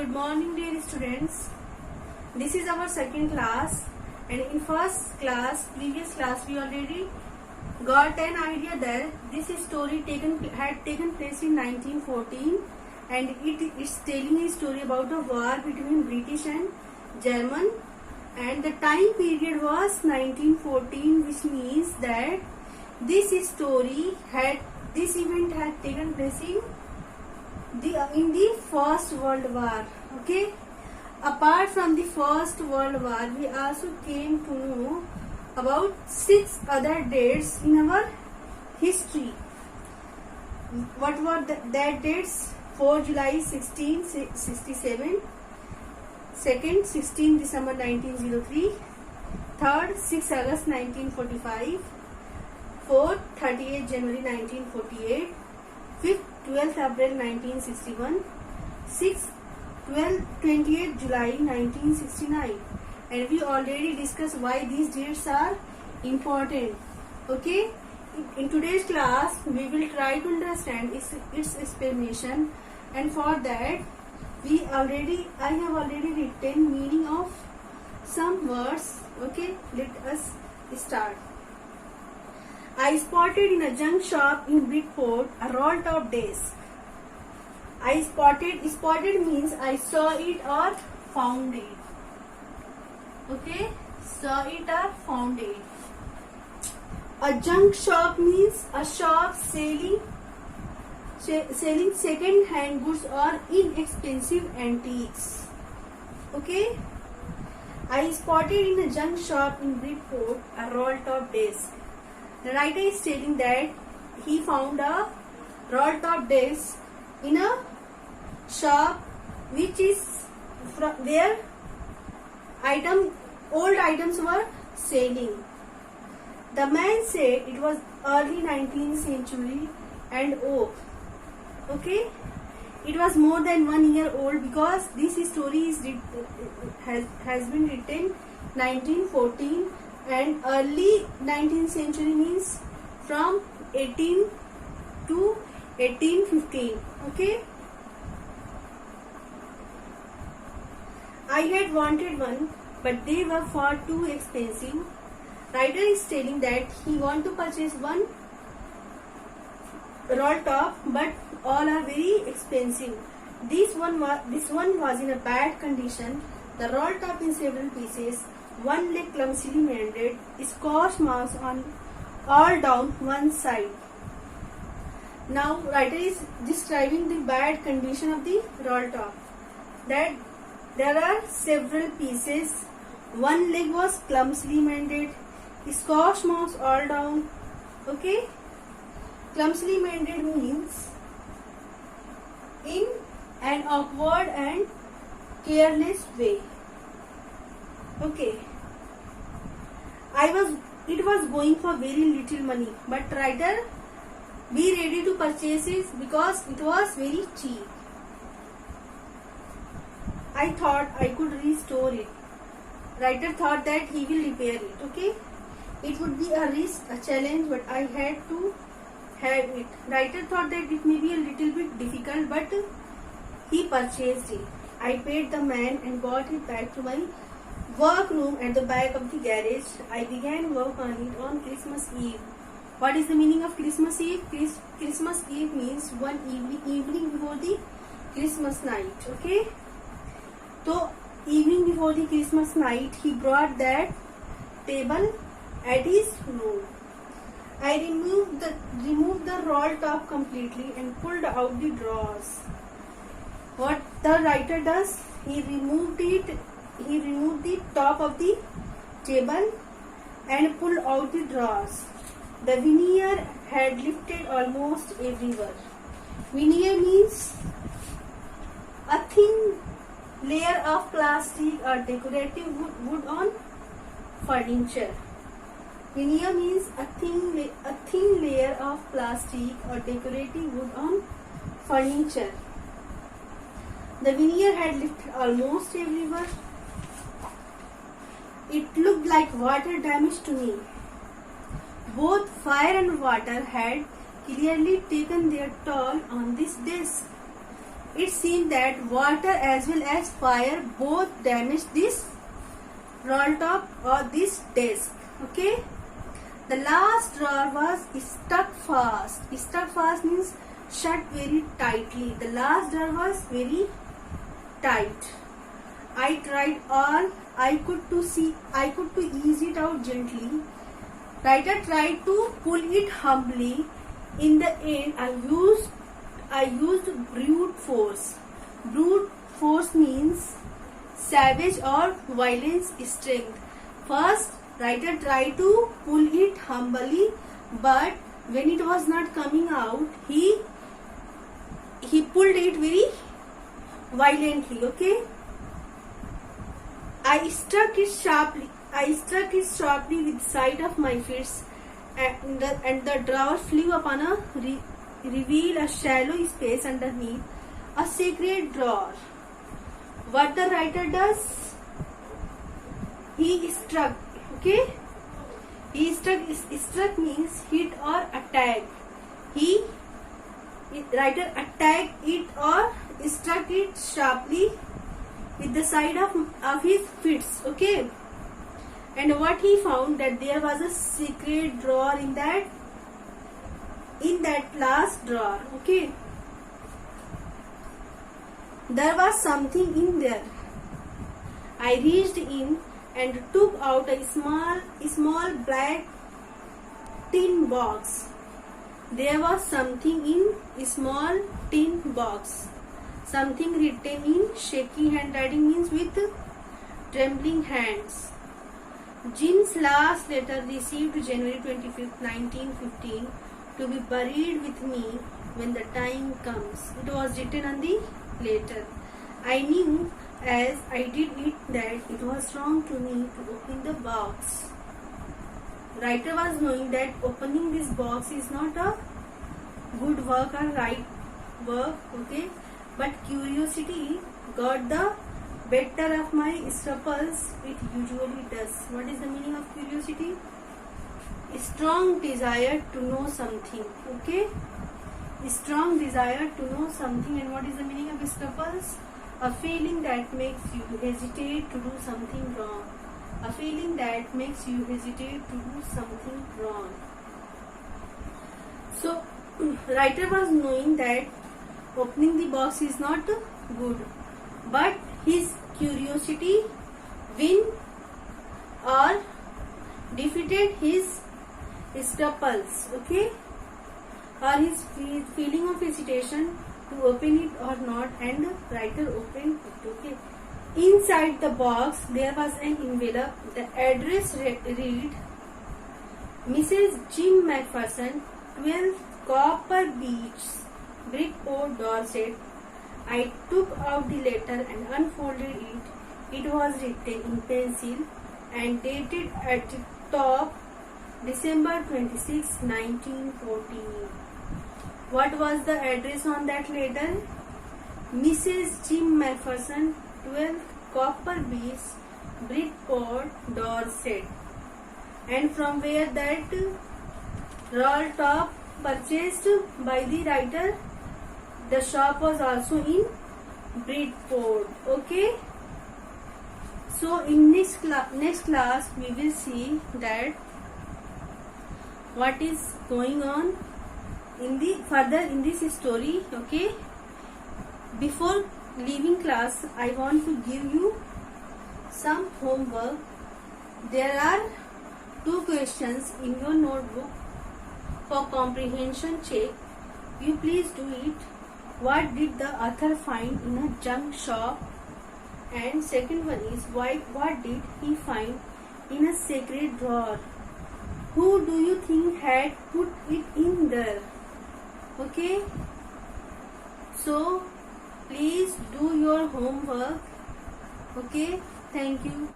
Good morning, dear students. This is our second class, and in previous class, we already got an idea that this story had taken place in 1914, and it is telling a story about a war between British and German, and the time period was 1914, which means that this event had taken place in the First World War. Okay. Apart from the First World War, we also came to know about 6 other dates in our history. What were that dates? 4 July 1667, 2nd 16 December 1903, 3rd 6 August 1945, 4th 38 January 1948, 5th 12th April 1961, 6th 28th July 1969, and we already discussed why these dates are important. Okay, in today's class we will try to understand its explanation, and for that I have already written meaning of some words. Okay, let us start. I spotted in a junk shop in Bridport a roll-top desk. Spotted means I saw it or found it. Okay, saw it or found it. A junk shop means a shop selling second-hand goods or inexpensive antiques. Okay, I spotted in a junk shop in Bridport a roll-top desk. The writer is stating that he found a roll-top desk in a shop which is where old items were selling. The man said it was early 19th century and old. Okay, it was more than 1 year old because this story has been written 1914, and early 19th century means from 18 to 1815. Okay, I had wanted one, but they were far too expensive. Writer is telling that he want to purchase one roll top, but all are very expensive. This one was in a bad condition. The roll top in several pieces, one leg clumsily mended, scorch marks on all down one side. Now writer is describing the bad condition of the roll top. That there are several pieces, one leg was clumsily mended, scorch marks all down. Okay, clumsily mended means in an awkward and careless way. Okay, it was going for very little money, but writer be ready to purchase it because it was very cheap. I thought I could restore it. Writer thought that he will repair it. Okay, it would be a risk, a challenge, but I had to have it. Writer thought that it may be a little bit difficult, but he purchased it. I paid the man and brought it back to my workroom at the back of the garage. I began work on it on Christmas Eve. What is the meaning of Christmas Eve? Christmas Eve means one evening before the Christmas night. Okay, so evening before the Christmas night, he brought that table at his room. I removed the roll top completely and pulled out the drawers. What the writer does, he removed the top of the table and pulled out the drawers. The veneer had lifted almost everywhere. Veneer means a thin layer of plastic or decorative wood on furniture. Veneer means a thin layer of plastic or decorative wood on furniture. The veneer had lifted almost everywhere. It looked like water damage to me. Both fire and water had clearly taken their toll on this desk. it seemed that water as well as fire both damaged this roll top or this desk. Okay. The last drawer was stuck fast. Stuck fast means shut very tightly. The last drawer was very tight. I tried all I could to ease it out gently. Writer tried to pull it humbly. In the end, I used brute force. Brute force means savage or violence strength. First, writer tried to pull it humbly, but when it was not coming out, he pulled it very violently. Okay. I struck it sharply with the side of my fist, and the drawer flew upon a reveal a shallow space underneath a sacred drawer. What the writer does? He struck. Okay. He struck means hit or attack. Writer attacked it or struck it sharply with the side of his fists. Okay. And what he found, that there was a secret drawer in that last drawer. Okay. There was something in there. I reached in and took out a small black tin box. There was something in a small tin box. Something written in shaky handwriting, means with trembling hands. Jim's last letter, received January 25th, 1915, to be buried with me when the time comes. It was written on the letter. I knew as I did it that it was wrong to me to open the box. Writer was knowing that opening this box is not a good work or right work. Okay. But curiosity got the better of my scruples. It usually does. What is the meaning of curiosity? A strong desire to know something. Okay. A strong desire to know something. And what is the meaning of scruples? A feeling that makes you hesitate to do something wrong. A feeling that makes you hesitate to do something wrong. So, writer was knowing that opening the box is not good, but his curiosity win or defeated his scruples. Okay, or his feeling of hesitation to open it or not, and writer opened it. Okay, inside the box there was an envelope. The address read Mrs. Jim McPherson, 12 Copper Beach, Bridgeport, Dorset. I took out the letter and unfolded it. It was written in pencil and dated at the top December 26, 1914. What was the address on that letter? Mrs. Jim McPherson, 12 Copper Beach, Bridgeport, Dorset. And from where that roll top purchased by the writer, the shop was also in Bridgeport. Okay. So in next class we will see that what is going on in the further in this story. Okay. Before leaving class, I want to give you some homework. There are 2 questions in your notebook for comprehension check. You please do it. What did the author find in a junk shop? And second one is, what did he find in a sacred drawer? Who do you think had put it in there? Okay. So please do your homework. Okay. Thank you.